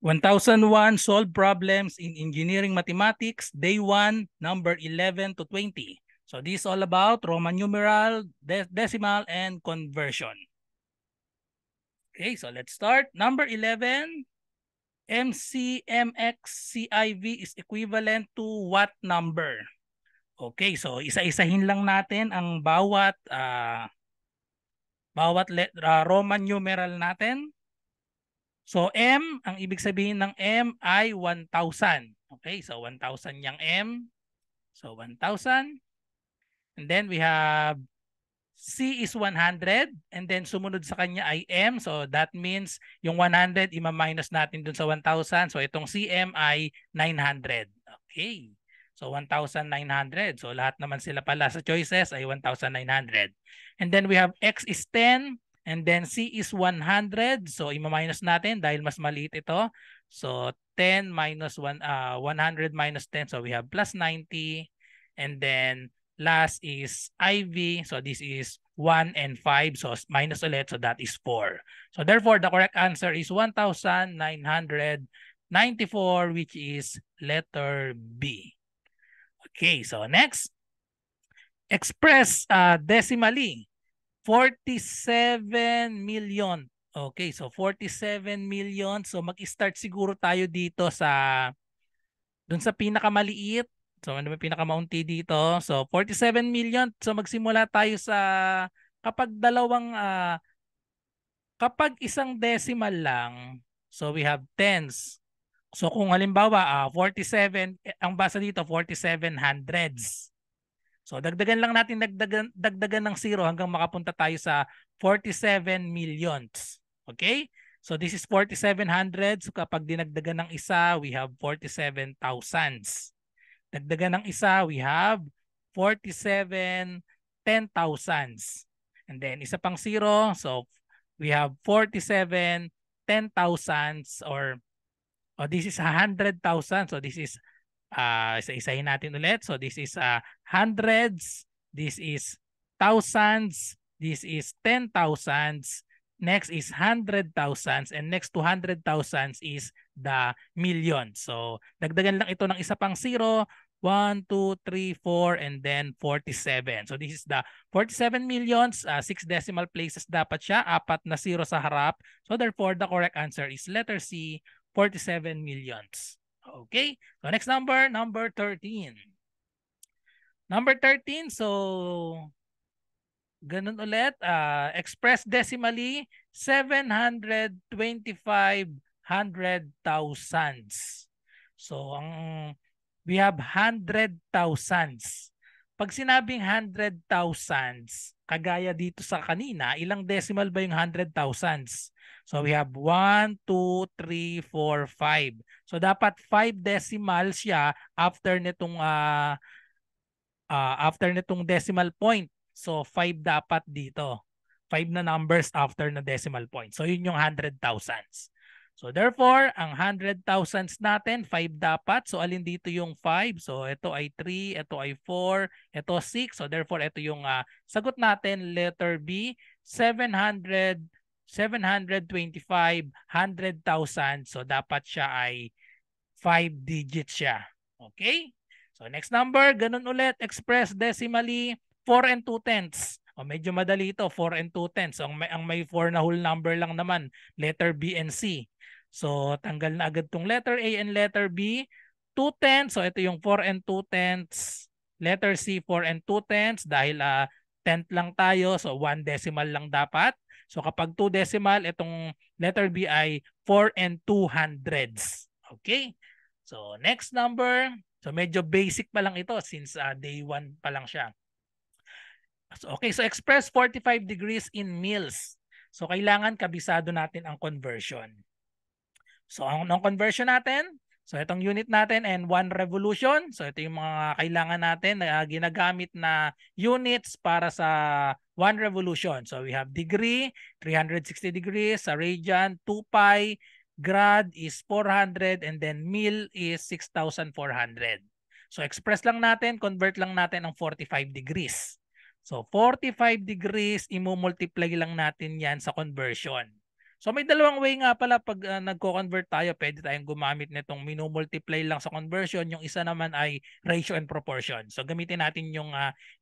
1001 Solve Problems in Engineering Mathematics, Day 1, number 11 to 20. So this is all about Roman numeral, decimal, and conversion. Okay, so let's start. Number 11, MCMXCIV is equivalent to what number? Okay, so isa-isahin lang natin ang bawat Roman numeral natin. So M, ang ibig sabihin ng M ay 1,000. Okay, so 1,000 yung M. So 1,000. And then we have C is 100. And then sumunod sa kanya ay M. So that means yung 100 ima-minus natin dun sa 1,000. So itong CM ay 900. Okay. So 1,900. So lahat naman sila pala sa choices ay 1,900. And then we have X is 10. And then C is 100. So ima-minus natin dahil mas maliit ito. So 10 minus 100 minus 10. So we have plus 90. And then last is IV. So this is 1 and 5. So minus ulit. So that is 4. So therefore the correct answer is 1,994, which is letter B. Okay, so next. Express decimally. 47 million. Okay, so 47 million. So mag-start siguro tayo dito sa dun sa pinakamaliit. So ano ba pinakamaunti dito? So 47 million. So magsimula tayo sa kapag kapag isang decimal lang. So we have tens. So kung halimbawa 47, ang basa dito 47 hundreds. So dagdagan lang natin, dagdagan ng 0 hanggang makapunta tayo sa 47 millions. Okay? So this is 47 hundreds. So kapag dinagdagan ng isa, we have 47 thousands. Dagdagan ng isa, we have 47 10,000s. And then isa pang 0, so we have 47 10,000s or this is 100,000. So this is isa-isahin natin ulit. So this is hundreds, this is thousands, this is 10,000s, next is 100,000s, and next to 100,000s is the million. So dagdagan lang ito ng isa pang 0, 1, 2, 3, 4, and then 47. So this is the 47 millions, 6 decimal places dapat siya, 4 na 0 sa harap. So therefore, the correct answer is letter C, 47 millions. Okay, so next number, number 13. Number 13, so ganun ulit, express decimally, 725 hundred thousands. So we have 100 thousands. Pag sinabing 100 thousands, kagaya dito sa kanina, ilang decimal ba yung 100 thousands? So we have 1, 2, 3, 4, 5. So dapat 5 decimals siya after nitong decimal point. So 5 dapat dito. 5 na numbers after na decimal point. So yun yung 100 thousands. So therefore, ang 100 thousands natin, 5 dapat. So alin dito yung 5? So ito ay 3, ito ay 4, ito 6. So therefore, ito yung sagot natin, letter B, 725 100,000. So dapat siya ay 5 digits siya. Okay? So next number, ganun ulit, express decimally, 4 and 2/10. O medyo madali ito, 4 and 2/10. So ang may 4 na whole number lang naman, letter B and C. So tanggal na agad tong letter A and letter B. 2/10, so ito yung 4 and 2/10. Letter C, 4 and 2/10 dahil 10th lang tayo, so 1 decimal lang dapat. So kapag 2 decimal, itong letter B ay 4 and 200s. Okay? So next number, so medyo basic pa lang ito since day 1 pa lang siya. So, okay, so express 45 degrees in mils. So kailangan kabisado natin ang conversion. So ang conversion natin, so itong unit natin and 1 revolution. So ito yung mga kailangan natin na ginagamit na units para sa 1 revolution. So we have degree, 360 degrees, sa radian, 2 pi, grad is 400, and then mil is 6,400. So express lang natin, convert lang natin ang 45 degrees. So 45 degrees, imumultiply lang natin yan sa conversion. So may dalawang way nga pala pag nagko-convert tayo, pwede tayong gumamit nitong minumultiply lang sa conversion. Yung isa naman ay ratio and proportion. So gamitin natin yung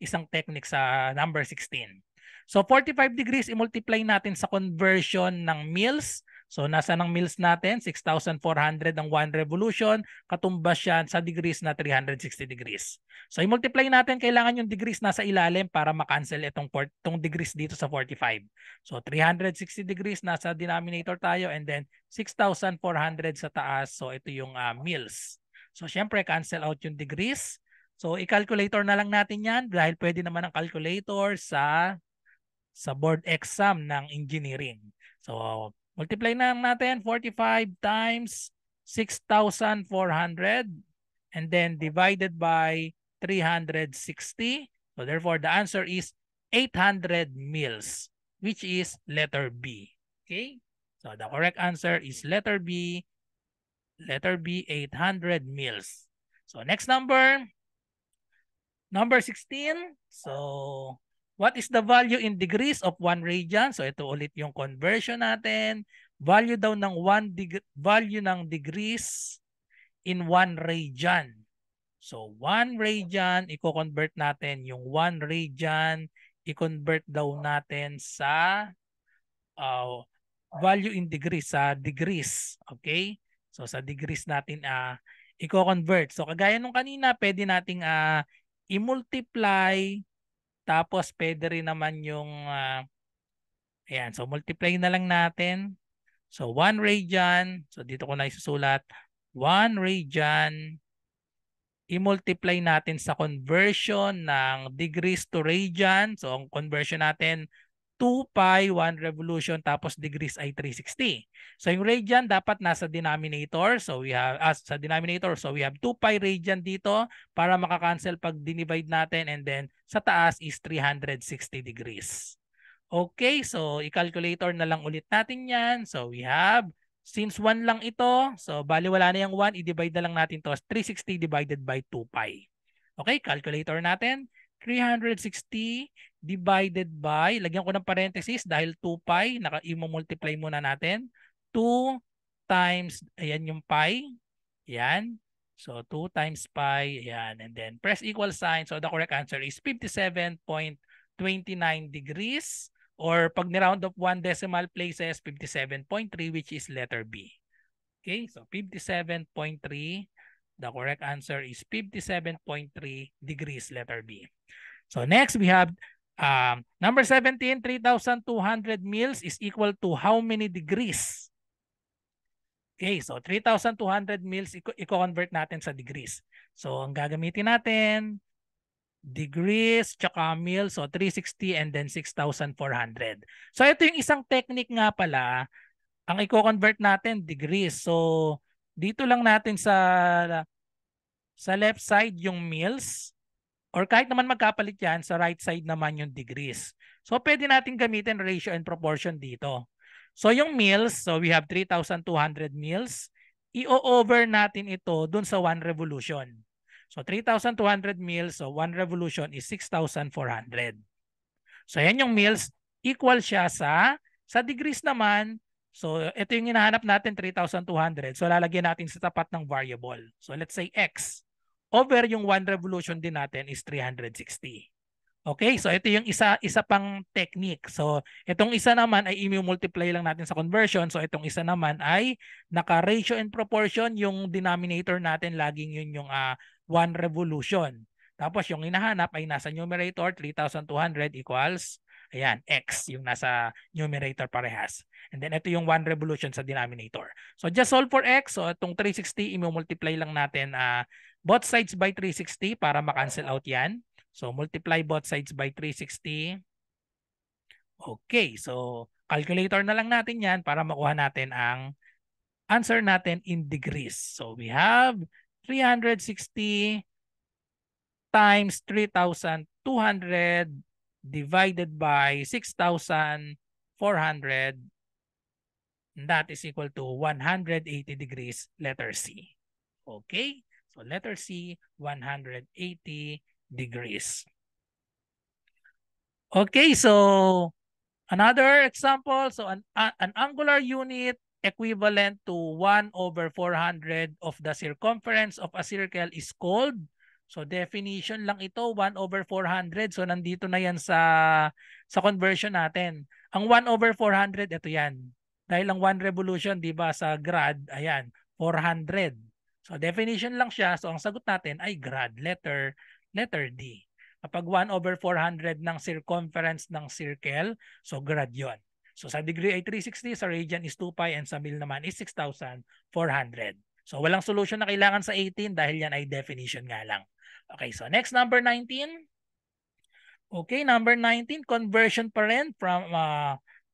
isang technique sa number 16. So 45 degrees, i-multiply natin sa conversion ng meals. So nasa ng meals natin, 6,400 ang 1 revolution. Katumbas yan sa degrees na 360 degrees. So i-multiply natin, kailangan yung degrees nasa ilalim para makancel itong degrees dito sa 45. So 360 degrees nasa denominator tayo and then 6,400 sa taas. So ito yung meals. So syempre cancel out yung degrees. So i-calculator na lang natin yan dahil pwede naman ang calculator sa board exam ng engineering. So multiply na natin 45 times 6,400 and then divided by 360. So therefore the answer is 800 meals, which is letter B. Okay? So the correct answer is letter B. Letter B, 800 meals. So next number 16. So what is the value in degrees of 1 radian? So ito ulit yung conversion natin. Value daw ng value ng degrees in 1 radian. So 1 radian, i-convert natin yung 1 radian, i-convert daw natin sa value in degrees, sa degrees. Okay? So sa degrees natin i-convert. So kagaya nung kanina, pwede nating i-multiply, tapos pwede rin naman yung ayan, so multiply na lang natin. So 1 radian, so dito ko na isusulat, 1 radian, i-multiply natin sa conversion ng degrees to radian. So ang conversion natin 2 pi 1 revolution, tapos degrees ay 360. So yung radian dapat nasa denominator. So we have sa denominator, so we have 2 pi radian dito para makakancel pag dinivide natin, and then sa taas is 360 degrees. Okay, so i-calculator na lang ulit natin yan. So we have, since 1 lang ito, so bali wala na yung 1, i-divide na lang natin to as 360 divided by 2 pi. Okay, calculator natin. 360 divided by, lagyan ko ng parenthesis dahil 2 pi, i-multiply muna natin. 2 times, ayan yung pi. Ayan. So 2 times pi, ayan. And then press equal sign. So the correct answer is 57.29 degrees. Or pag ni-round of 1 decimal places, 57.3, which is letter B. Okay, so 57.3. The correct answer is 57.3 degrees, letter B. So next we have number 17, 3,200 meals is equal to how many degrees? Okay, so 3,200 meals, i-convert natin sa degrees. So ang gagamitin natin, degrees, tsaka meal, so 360 and then 6,400. So ito yung isang technique nga pala, ang i-convert natin degrees. So dito lang natin sa left side yung meals, or kahit naman magkapalit yan, sa right side naman yung degrees. So pwede natin gamitin ratio and proportion dito. So yung meals, so we have 3,200 meals, i-over natin ito dun sa 1 revolution. So 3,200 meals, so 1 revolution is 6,400. So yan yung meals, equal siya sa degrees naman. So ito yung hinahanap natin, 3,200. So lalagyan natin sa tapat ng variable. So let's say x. Over yung 1 revolution din natin is 360. Okay, so ito yung isa pang technique. So itong isa naman ay i-multiply lang natin sa conversion. So itong isa naman ay naka-ratio and proportion, yung denominator natin laging yun yung 1 revolution. Tapos yung hinahanap ay nasa numerator, 3,200 equals, ayan, x, yung nasa numerator parehas. And then ito yung 1 revolution sa denominator. So just solve for x. So itong 360, i-multiply lang natin both sides by 360 para ma-cancel out yan. So multiply both sides by 360. Okay, so calculator na lang natin yan para makuha natin ang answer natin in degrees. So we have 360 times 3,200 divided by 6,400. That is equal to 180 degrees, letter C. Okay, so letter C, 180 degrees. Okay, so Another example, so an angular unit equivalent to 1/400 of the circumference of a circle is called, so definition lang ito, 1/400. So nandito na yan sa conversion natin. Ang 1/400, ito yan. Dahil ang 1 revolution, di ba, sa grad, ayan, 400. So definition lang siya. So ang sagot natin ay grad, letter D. Kapag 1/400 ng circumference ng circle, so grad yon. So sa degree ay 360, sa radian is 2 pi, and sa mil naman is 6,400. So walang solution na kailangan sa 18 dahil yan ay definition nga lang. Okay, so next, number 19. Okay, number 19, conversion pa rin from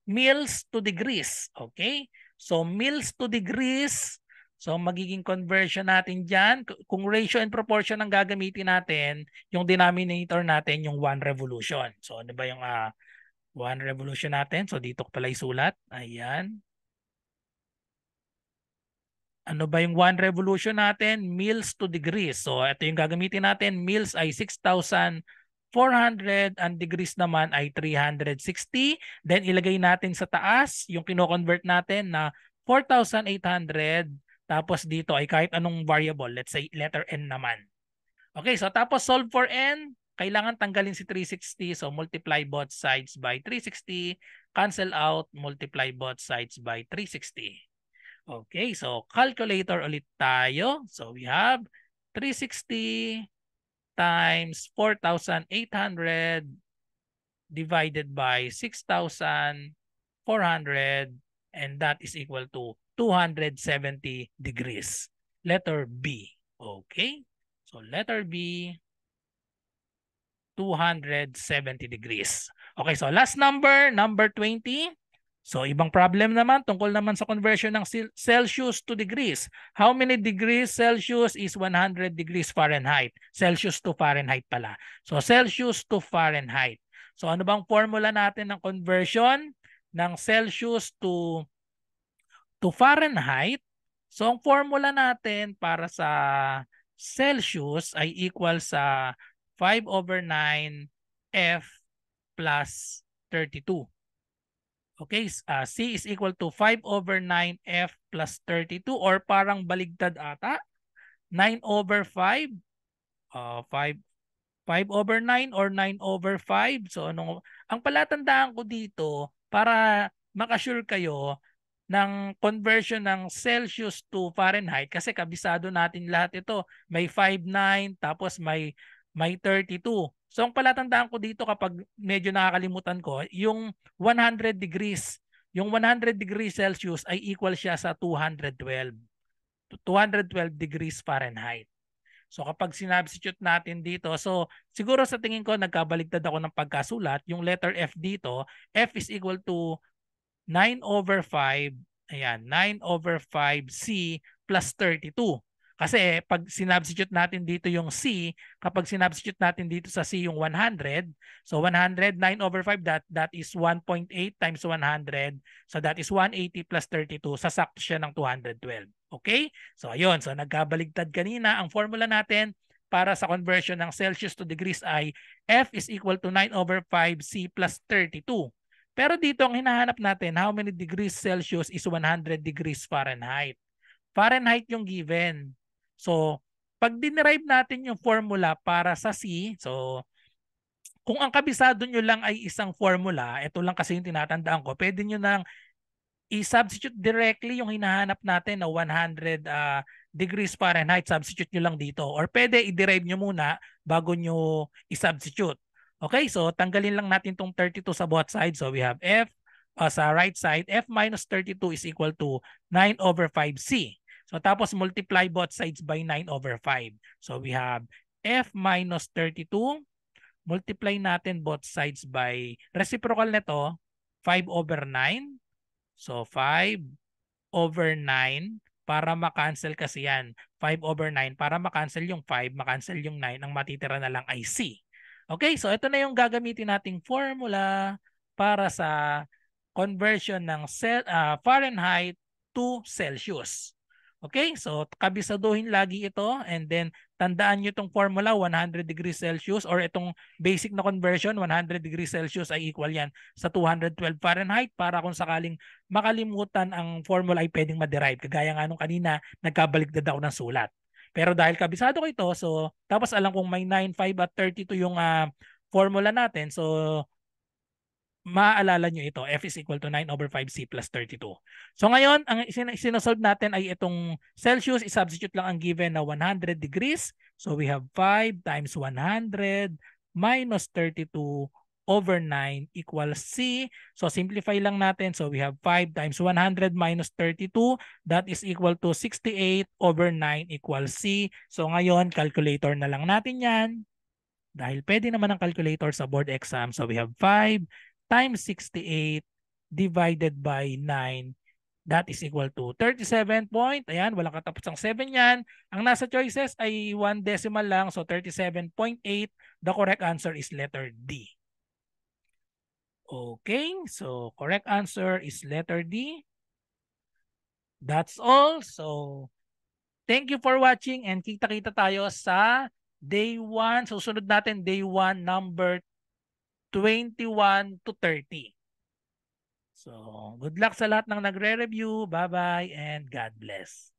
mils to degrees. Okay, so mils to degrees. So magiging conversion natin dyan, kung ratio and proportion ang gagamitin natin, yung denominator natin yung 1 revolution. So ano ba yung 1 revolution natin? So dito ko pala isulat. Ayan. Ano ba yung 1 revolution natin? Mils to degrees. So ito yung gagamitin natin. Mils ay 6,400 and degrees naman ay 360. Then ilagay natin sa taas yung kino-convert natin na 4,800. Tapos dito ay kahit anong variable. Let's say letter n naman. Okay, so tapos solve for n. Kailangan tanggalin si 360. So multiply both sides by 360. Cancel out. Multiply both sides by 360. Okay, so calculator ulit tayo. So we have 360 times 4,800 divided by 6,400, and that is equal to 270 degrees. Letter B. Okay, so letter B, 270 degrees. Okay, so last number, number 20. So ibang problem naman, tungkol naman sa conversion ng Celsius to degrees. How many degrees Celsius is 100 degrees Fahrenheit? Celsius to Fahrenheit pala. So Celsius to Fahrenheit. So ano bang formula natin ng conversion ng Celsius to Fahrenheit? So ang formula natin para sa Celsius ay equal sa 5/9 F plus 32. Okay, C is equal to 5/9 F plus 32, or parang baligtad ata. 9/5. 5/9 or 9/5. So ang palatandaan ko dito para makasure kayo ng conversion ng Celsius to Fahrenheit, kasi kabisado natin lahat ito. May 5/9 tapos may 32. So ang palatandaan ko dito kapag medyo nakakalimutan ko, yung 100 degrees. Yung 100 degrees Celsius ay equal siya sa 212 degrees Fahrenheit. So kapag sinubstitute natin dito, so siguro sa tingin ko nagkabaligtad ako ng pagkasulat. Yung letter F dito, F is equal to 9/5, ayan, 9/5 C plus 32. Kasi pag sinubstitute natin dito yung C, kapag sinubstitute natin dito sa C yung 100, so 100, 9/5, that is 1.8 times 100. So that is 180 plus 32. Sasakto siya ng 212. Okay? So ayun, so nagkabaligtad kanina. Ang formula natin para sa conversion ng Celsius to degrees ay F is equal to 9/5 C plus 32. Pero dito ang hinahanap natin, how many degrees Celsius is 100 degrees Fahrenheit. Fahrenheit yung given. So, pag dinerive natin yung formula para sa C, so kung ang kabisado nyo lang ay isang formula, ito lang kasi yung tinatandaan ko, pwede nyo nang i-substitute directly yung hinahanap natin na 100 degrees Fahrenheit, substitute nyo lang dito. Or pwede i-derive nyo muna bago nyo i-substitute. Okay, so tanggalin lang natin tong 32 sa both sides. So we have F sa right side, F minus 32 is equal to 9/5C. So tapos multiply both sides by 9/5. So we have F minus 32. Multiply natin both sides by reciprocal nito, 5/9. So 5/9 para makancel kasi yan. 5/9 para makancel yung 5, makancel yung 9, ang matitira na lang ay C. Okay, so ito na yung gagamitin nating formula para sa conversion ng Fahrenheit to Celsius. Okay, so kabisaduhin lagi ito and then tandaan nyo itong formula 100 degrees Celsius or itong basic na conversion 100 degrees Celsius ay equal yan sa 212 Fahrenheit para kung sakaling makalimutan ang formula ay pwedeng ma-derive. Kagaya nga nung kanina nagkabaligtad ako ng sulat. Pero dahil kabisado ko ito, so tapos alam kong may 9, 5 at 32 yung formula natin. So maaalala nyo ito, F is equal to 9 over 5C plus 32. So ngayon, ang sinosolve natin ay itong Celsius, i-substitute lang ang given na 100 degrees. So we have 5 times 100 minus 32 over 9 equals C. So simplify lang natin. So we have 5 times 100 minus 32. That is equal to 68 over 9 equals C. So ngayon, calculator na lang natin yan. Dahil pwede naman ang calculator sa board exam. So we have 5 times 68 divided by 9. That is equal to 37 point. Ayan, walang katapusang 7 yan. Ang nasa choices ay 1 decimal lang. So 37.8. The correct answer is letter D. Okay, so correct answer is letter D. That's all. So thank you for watching and kita-kita tayo sa day 1. Susunod natin day 1 number 21 to 30. So, good luck sa lahat ng nagre-review. Bye-bye and God bless.